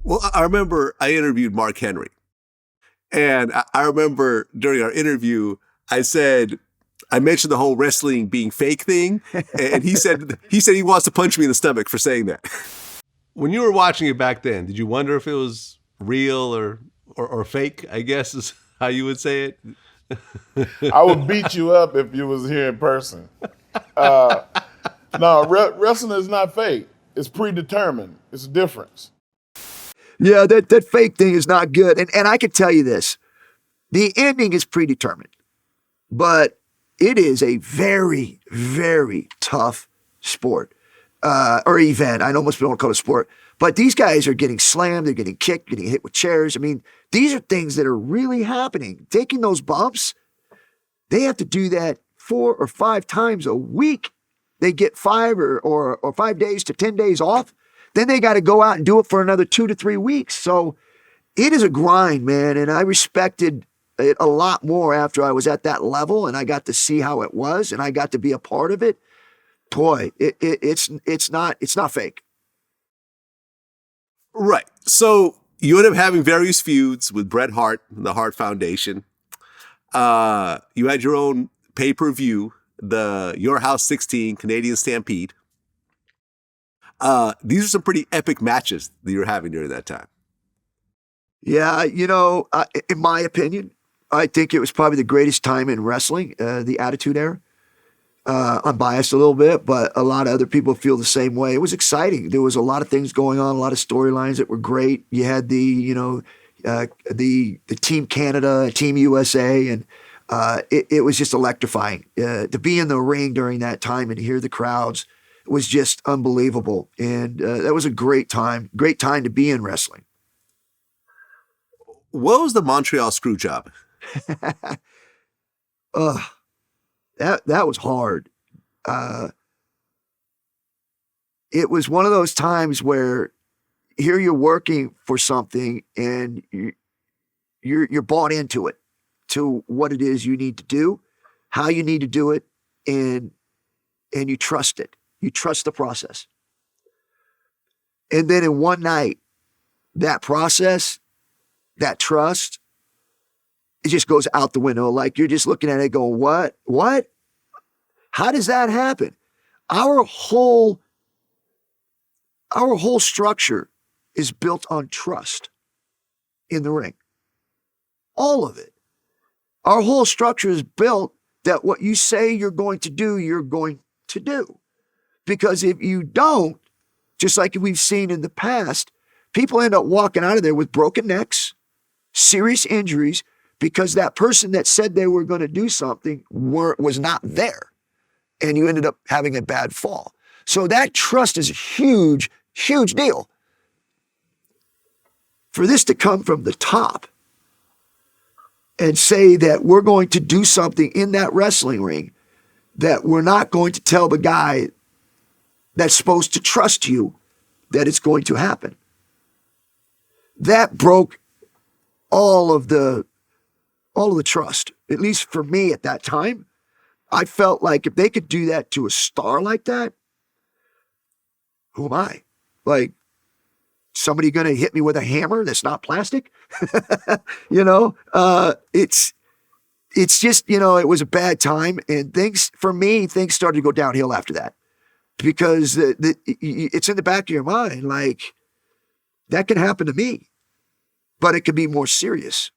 Well, I remember I interviewed Mark Henry. And I remember during our interview, I mentioned the whole wrestling being fake thing. And he said he wants to punch me in the stomach for saying that. When you were watching it back then, did you wonder if it was real or fake, I guess is how you would say it? I would beat you up if you was here in person. No, wrestling is not fake. It's predetermined. It's a difference. Yeah, that fake thing is not good. And I can tell you this. The ending is predetermined. But it is a very, very tough sport. Or event. I almost don't call it a sport. But these guys are getting slammed. They're getting kicked, getting hit with chairs. I mean, these are things that are really happening. Taking those bumps, they have to do that 4 or 5 times a week. They get 5 or 5 days to 10 days off. Then they got to go out and do it for another 2 to 3 weeks. So it is a grind, man. And I respected it a lot more after I was at that level and I got to see how it was and I got to be a part of it. Boy, it's not fake. Right. So you end up having various feuds with Brett Hart and the Hart Foundation. You had your own pay-per-view, the Your House 16 Canadian Stampede. These are some pretty epic matches that you were having during that time. Yeah, in my opinion, I think it was probably the greatest time in wrestling, the Attitude Era. I'm biased a little bit, but a lot of other people feel the same way. It was exciting. There was a lot of things going on, a lot of storylines that were great. You had the Team Canada, Team USA, and it was just electrifying. To be in the ring during that time and hear the crowds was just unbelievable. And that was a great time to be in wrestling. What was the Montreal Screwjob? That was hard. It was one of those times where here you're working for something and you're bought into it, to what it is you need to do, how you need to do it, and you trust it. You trust the process. And then in one night, that process, that trust, it just goes out the window. Like you're just looking at it going, what? How does that happen? Our whole structure is built on trust in the ring. All of it. Our whole structure is built that what you say you're going to do, you're going to do. Because if you don't, just like we've seen in the past, people end up walking out of there with broken necks, serious injuries, because that person that said they were going to do something was not there. And you ended up having a bad fall. So that trust is a huge, huge deal. For this to come from the top and say that we're going to do something in that wrestling ring that we're not going to tell the guy that's supposed to trust you that it's going to happen. That broke all of the trust, at least for me at that time. I felt like if they could do that to a star like that, who am I? Like, somebody going to hit me with a hammer that's not plastic? It's just, it was a bad time. And things started to go downhill after that. Because it's in the back of your mind, like, that can happen to me. But it could be more serious.